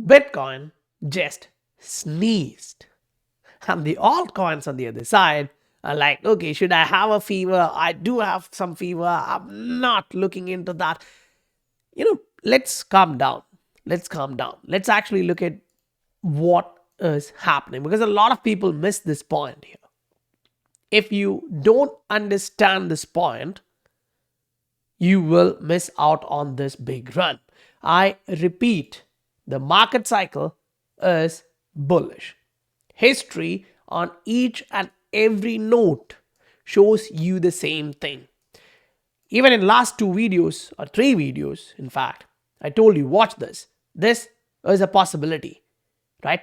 Bitcoin just sneezed. And the altcoins on the other side are like, okay, should I have a fever? I do have some fever. I'm not looking into that. Let's calm down. Let's calm down. Let's actually look at what is happening, because a lot of people miss this point here. If you don't understand this point, you will miss out on this big run. I repeat, the market cycle is bullish. History on each and every note shows you the same thing. Even in last 2 videos or 3 videos, in fact, I told you, watch this. This is a possibility, right?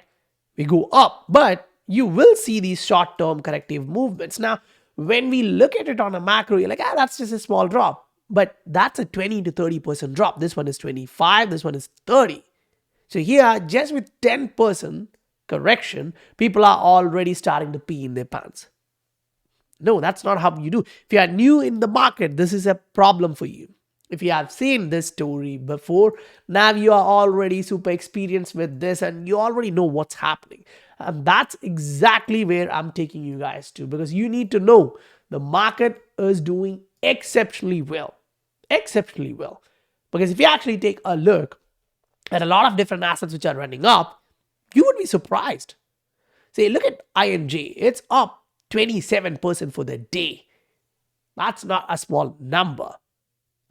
We go up, but you will see these short-term corrective movements. Now, when we look at it on a macro, you're like, that's just a small drop. But that's a 20 to 30% drop. This one is 25, this one is 30. So here, just with 10% correction, people are already starting to pee in their pants. No, that's not how you do. If you are new in the market, this is a problem for you. If you have seen this story before, now you are already super experienced with this and you already know what's happening. And that's exactly where I'm taking you guys to, because you need to know the market is doing exceptionally well. Exceptionally well. Because if you actually take a look at a lot of different assets which are running up, you would be surprised. Say, look at ING. It's up 27% for the day. That's not a small number.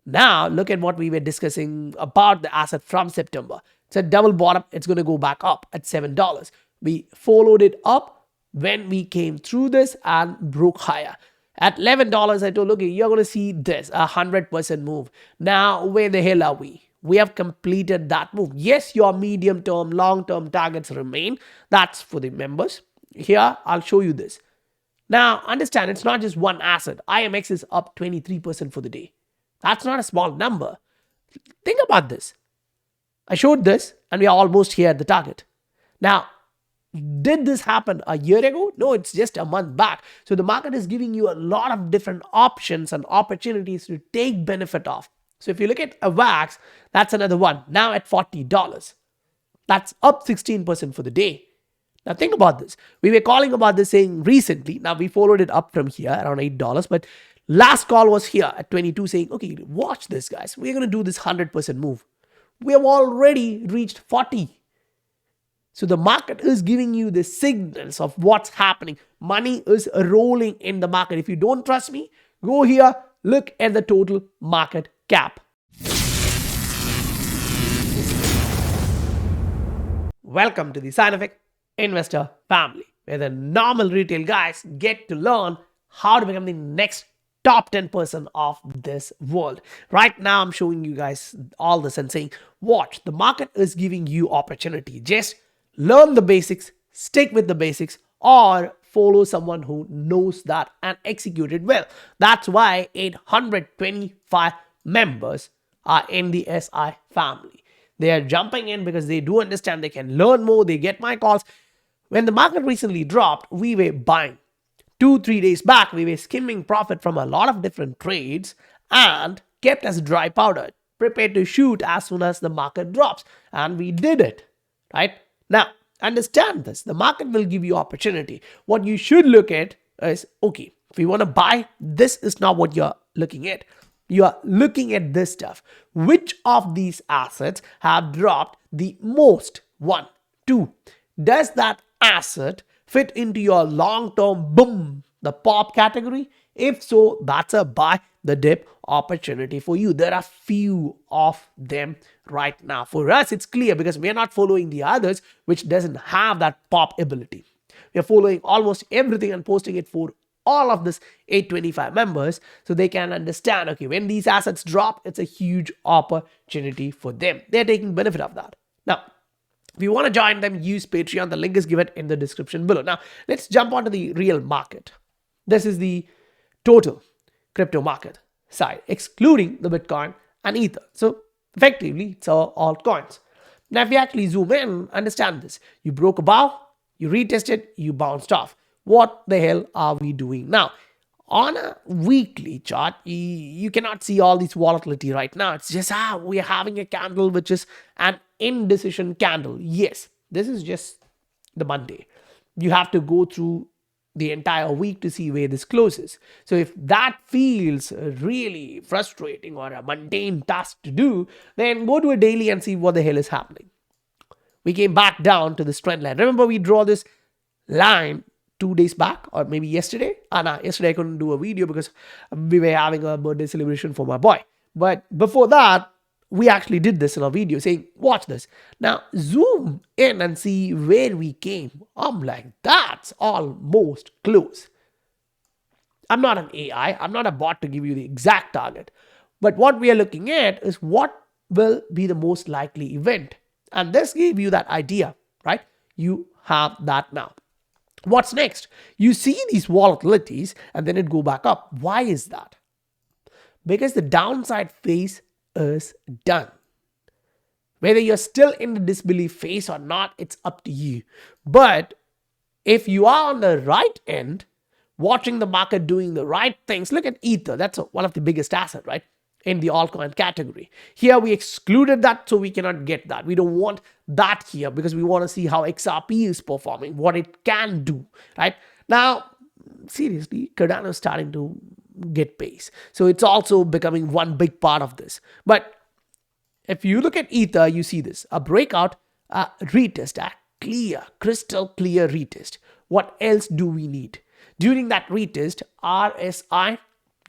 Now, look at what we were discussing about the asset from September. It's a double bottom. It's going to go back up at $7. We followed it up when we came through this and broke higher. At $11, I told, okay, you're going to see this, 100% move. Now, where the hell are we? We have completed that move. Yes, your medium-term, long-term targets remain. That's for the members. Here, I'll show you this. Now, understand, it's not just one asset. IMX is up 23% for the day. That's not a small number. Think about this. I showed this and we are almost here at the target. Now, did this happen a year ago? No, it's just a month back. So the market is giving you a lot of different options and opportunities to take benefit of. So if you look at AVAX, that's another one. Now at $40. That's up 16% for the day. Now think about this. We were calling about this saying recently. Now we followed it up from here around $8. But last call was here at 22 saying, okay, watch this, guys. We're going to do this 100% move. We have already reached 40. So the market is giving you the signals of what's happening. Money is rolling in the market. If you don't trust me, go here, look at the total market cap. Welcome to the Scientific Investor family, where the normal retail guys get to learn how to become the next top 10% of this world. Right now, I'm showing you guys all this and saying, watch, the market is giving you opportunity. Just learn the basics, stick with the basics, or follow someone who knows that and execute it well. That's why 825 members are in the SI family. They are jumping in because they do understand they can learn more. They get my calls. When the market recently dropped, we were buying. 2-3 days back, we were skimming profit from a lot of different trades and kept as dry powder, prepared to shoot as soon as the market drops. And we did it, right? Now, understand this. The market will give you opportunity. What you should look at is, okay, if you want to buy, this is not what you're looking at. You are looking at this stuff. Which of these assets have dropped the most? 1, 2. Does that asset fit into your long-term boom, the pop category? If so, that's a buy the dip opportunity for you. There are few of them right now. For us, it's clear because we are not following the others, which doesn't have that pop ability. We are following almost everything and posting it for all of this 825 members so they can understand, okay, when these assets drop, it's a huge opportunity for them. They're taking benefit of that. Now, if you want to join them, use Patreon. The link is given in the description below. Now, let's jump onto the real market. This is the total crypto market side, excluding the Bitcoin and Ether. So, effectively, it's all altcoins. Now, if you actually zoom in, understand this. You broke above, you retested, you bounced off. What the hell are we doing now? On a weekly chart, you cannot see all this volatility right now. It's just, we're having a candle which is an indecision candle. Yes, this is just the Monday. You have to go through the entire week to see where this closes. So if that feels really frustrating or a mundane task to do, then go to a daily and see what the hell is happening. We came back down to this trend line. Remember, we draw this line 2 days back or maybe yesterday. Yesterday I couldn't do a video because we were having a birthday celebration for my boy. But before that, we actually did this in a video saying, watch this. Now zoom in and see where we came. I'm like, that's almost close. I'm not an AI. I'm not a bot to give you the exact target. But what we are looking at is what will be the most likely event. And this gave you that idea, right? You have that now. What's next? You see these volatilities and then it go back up. Why is that? Because the downside phase is done. Whether you're still in the disbelief phase or not, it's up to you. But if you are on the right end, watching the market doing the right things, look at Ether. That's one of the biggest assets, right? In the altcoin category. Here we excluded that, so we cannot get that. We don't want that here because we want to see how XRP is performing, what it can do, right? Now, seriously, Cardano is starting to get pace. So it's also becoming one big part of this. But if you look at Ether, you see this, a breakout, a retest, a clear, crystal clear retest. What else do we need? During that retest, RSI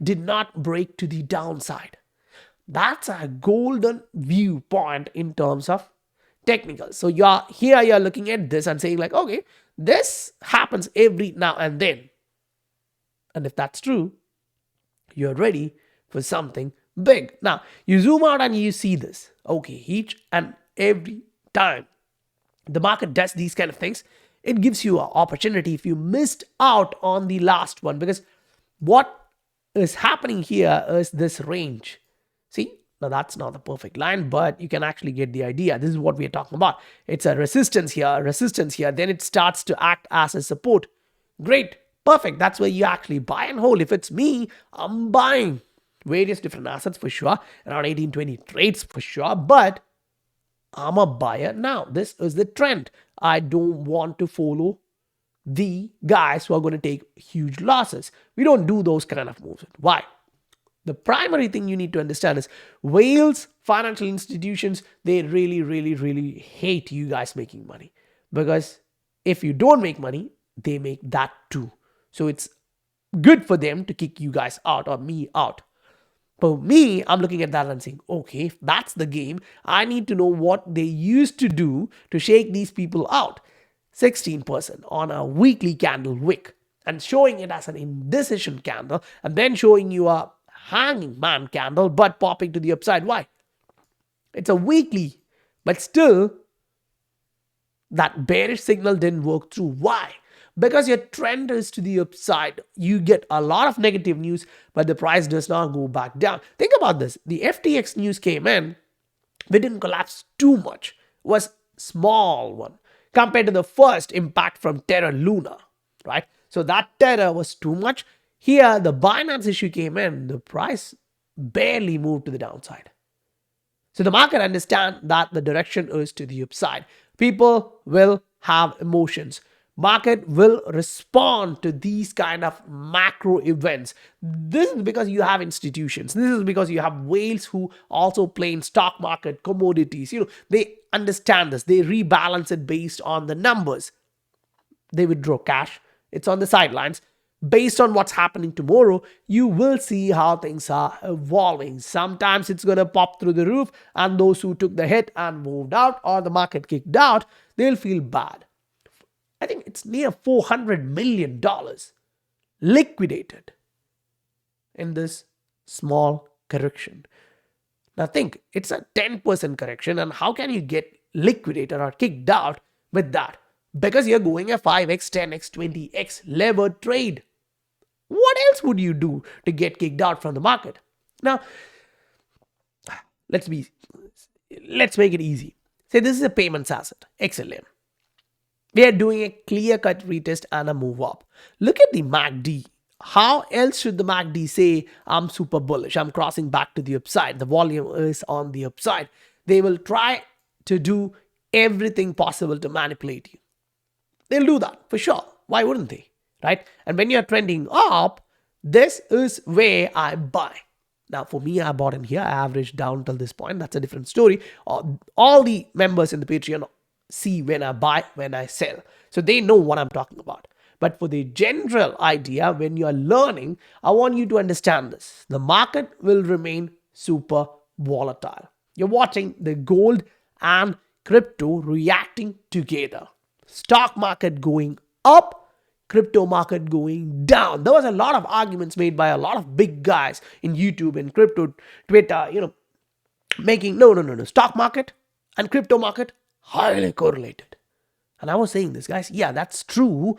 did not break to the downside. That's a golden viewpoint in terms of technical. So you're looking at this and saying like, okay, this happens every now and then. And if that's true, you're ready for something big. Now, you zoom out and you see this. Okay, each and every time the market does these kind of things, it gives you an opportunity if you missed out on the last one. Because what is happening here is this range. See, now that's not the perfect line, but you can actually get the idea. This is what we are talking about. It's a resistance here. Then it starts to act as a support. Great, perfect. That's where you actually buy and hold. If it's me, I'm buying various different assets for sure, around 18-20 trades for sure, but I'm a buyer now. This is the trend. I don't want to follow the guys who are going to take huge losses. We don't do those kind of moves. Why? The primary thing you need to understand is whales, financial institutions, they really, really, really hate you guys making money. Because if you don't make money, they make that too. So it's good for them to kick you guys out or me out. For me, I'm looking at that and saying, okay, if that's the game, I need to know what they used to do to shake these people out. 16% on a weekly candle wick and showing it as an indecision candle and then showing you a hanging man candle but popping to the upside. Why? It's a weekly, but still that bearish signal didn't work through. Why? Because your trend is to the upside. You get a lot of negative news, but the price does not go back down. Think about this. The FTX news came in. We didn't collapse too much. It was small one compared to the first impact from Terra Luna, right? So that Terra was too much. Here, the Binance issue came in. The price barely moved to the downside. So the market understands that the direction is to the upside. People will have emotions. Market will respond to these kind of macro events. This is because you have institutions. This is because you have whales who also play in stock market, commodities. They understand this. They rebalance it based on the numbers. They withdraw cash. It's on the sidelines. Based on what's happening tomorrow, you will see how things are evolving. Sometimes it's going to pop through the roof, and those who took the hit and moved out or the market kicked out, they'll feel bad. I think it's near $400 million liquidated in this small correction. Now think, it's a 10% correction, and how can you get liquidated or kicked out with that? Because you're going a 5x, 10x, 20x levered trade. What else would you do to get kicked out from the market? Now, let's make it easy. Say this is a payments asset, XLM. We are doing a clear-cut retest and a move up. Look at the MACD. how else should the MACD say I'm super bullish, I'm crossing back to the upside, the volume is on the upside? They will try to do everything possible to manipulate you. They'll do that for sure. Why wouldn't they? Right? And when you're trending up, this is where I buy. Now, for me, I bought in here. I averaged down till this point. That's a different story. All the members in the Patreon see when I buy, when I sell. So they know what I'm talking about. But for the general idea, when you're learning, I want you to understand this. The market will remain super volatile. You're watching the gold and crypto reacting together. Stock market going up, crypto market going down. There was a lot of arguments made by a lot of big guys in YouTube and crypto, Twitter, making no. Stock market and crypto market highly correlated. And I was saying this, guys, yeah, that's true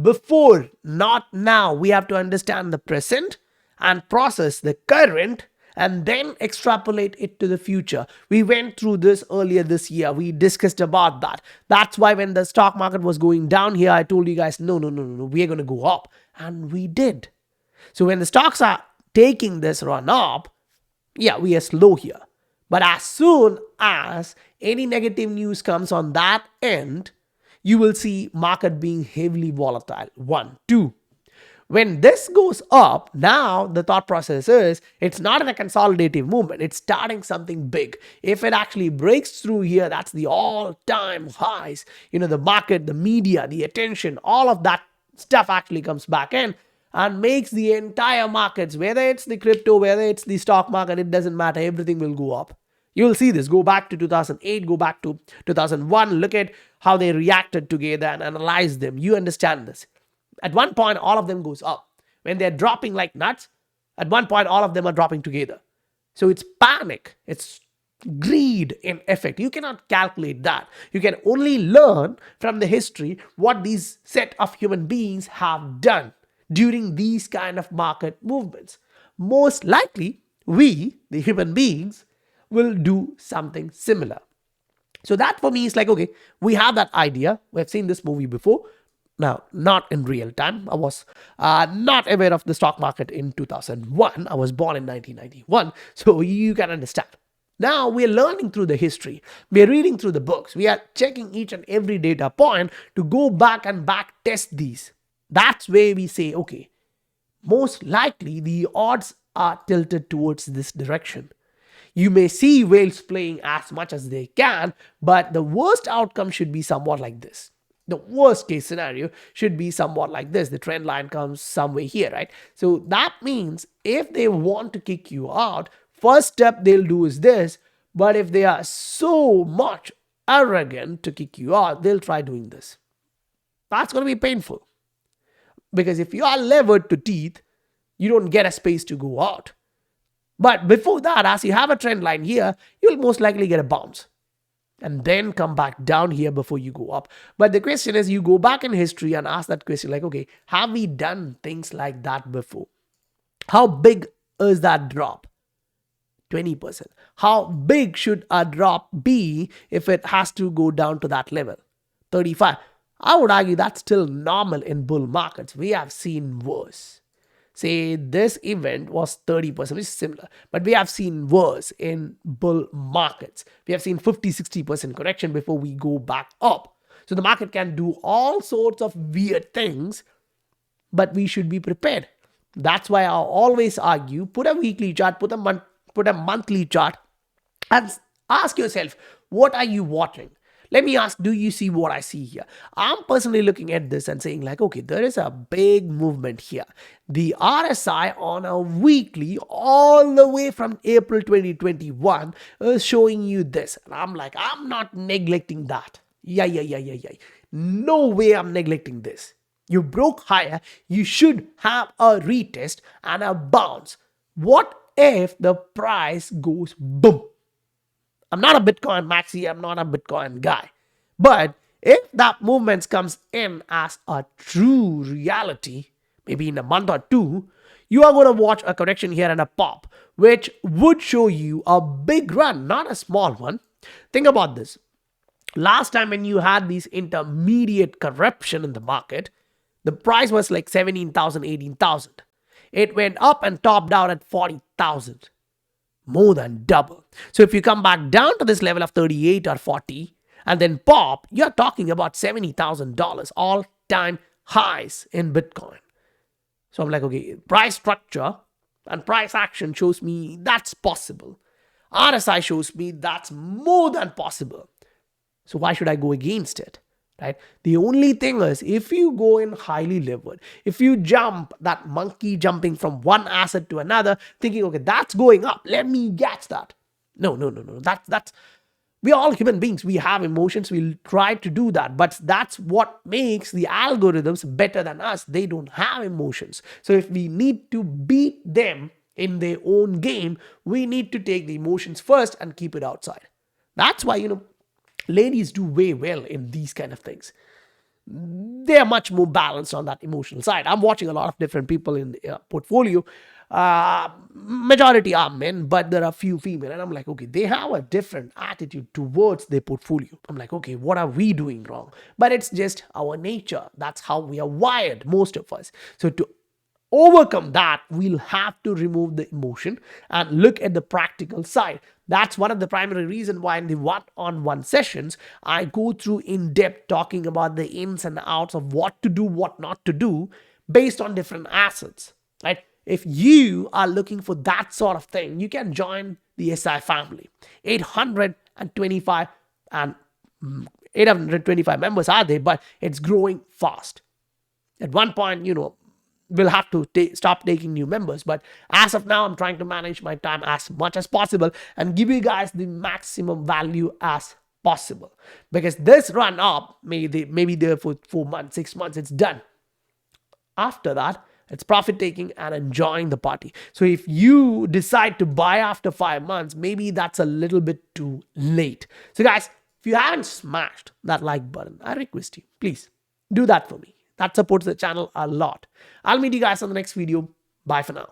before, not now. We have to understand the present and process the current and then extrapolate it to the future. We went through this earlier this year. We discussed about that. That's why when the stock market was going down here, I told you guys, no, we are going to go up. And we did. So when the stocks are taking this run up, yeah, we are slow here. But as soon as any negative news comes on that end, you will see market being heavily volatile. 1, 2. When this goes up, now the thought process is it's not in a consolidative movement. It's starting something big. If it actually breaks through here, that's the all-time highs. The market, the media, the attention, all of that stuff actually comes back in and makes the entire markets, whether it's the crypto, whether it's the stock market, it doesn't matter. Everything will go up. You'll see this. Go back to 2008, go back to 2001. Look at how they reacted together and analyze them. You understand this. At one point, all of them goes up. When they're dropping like nuts, at one point, all of them are dropping together. So it's panic. It's greed in effect. You cannot calculate that. You can only learn from the history what these set of human beings have done during these kind of market movements. Most likely, we, the human beings, will do something similar. So that for me is like, okay, we have that idea. We've seen this movie before. Now, not in real time. I was not aware of the stock market in 2001. I was born in 1991. So you can understand. Now we're learning through the history. We're reading through the books. We are checking each and every data point to go back and back test these. That's where we say, okay, most likely the odds are tilted towards this direction. You may see whales playing as much as they can, but the worst outcome should be somewhat like this. The worst case scenario should be somewhat like this. The trend line comes somewhere here, right? So that means if they want to kick you out, first step they'll do is this. But if they are so much arrogant to kick you out, they'll try doing this. That's going to be painful. Because if you are levered to teeth, you don't get a space to go out. But before that, as you have a trend line here, you'll most likely get a bounce. And then come back down here before you go up. But the question is, you go back in history and ask that question like, okay, have we done things like that before? How big is that drop? 20%. How big should a drop be if it has to go down to that level? 35. I would argue that's still normal in bull markets. We have seen worse. Say this event was 30%, which is similar. But we have seen worse in bull markets. We have seen 50-60% correction before we go back up. So the market can do all sorts of weird things, but we should be prepared. That's why I always argue, put a weekly chart, put a monthly chart, and ask yourself, what are you watching? Let me ask, do you see what I see here? I'm personally looking at this and saying like, okay, there is a big movement here. The RSI on a weekly all the way from April 2021 is showing you this. And I'm like, I'm not neglecting that. Yeah. No way I'm neglecting this. You broke higher. You should have a retest and a bounce. What if the price goes boom? I'm not a Bitcoin maxi, I'm not a Bitcoin guy. But if that movement comes in as a true reality, maybe in a month or two, you are going to watch a correction here and a pop, which would show you a big run, not a small one. Think about this. Last time when you had these intermediate correction in the market, The price was like 17,000, 18,000. It went up and topped out at 40,000. More than double. So if you come back down to this level of 38 or 40 and then pop, you're talking about $70,000 all-time highs in Bitcoin. So I'm like, okay, price structure and price action shows me that's possible. RSI shows me that's more than possible. So why should I go against it? Right? The only thing is, if you go in highly levered, if you jump that monkey jumping from one asset to another, thinking, okay, that's going up, let me catch that. No. That's we are all human beings. We have emotions. We'll try to do that. But that's what makes the algorithms better than us. They don't have emotions. So if we need to beat them in their own game, we need to take the emotions first and keep it outside. That's why, ladies do way well in these kind of things. They are much more balanced on that emotional side. I'm watching a lot of different people in the portfolio. Majority are men, but there are few female. And I'm like, okay, they have a different attitude towards their portfolio. I'm like, okay, what are we doing wrong? But it's just our nature. That's how we are wired, most of us. So to overcome that, we'll have to remove the emotion and look at the practical side. That's one of the primary reasons why in the one-on-one sessions, I go through in depth talking about the ins and outs of what to do, what not to do based on different assets, right? If you are looking for that sort of thing, you can join the SI family. 825 members are there, but it's growing fast. At one point, we'll have to stop taking new members. But as of now, I'm trying to manage my time as much as possible and give you guys the maximum value as possible. Because this run up, maybe there for 4 months, 6 months, it's done. After that, it's profit taking and enjoying the party. So if you decide to buy after 5 months, maybe that's a little bit too late. So guys, if you haven't smashed that like button, I request you, please do that for me. That supports the channel a lot. I'll meet you guys on the next video. Bye for now.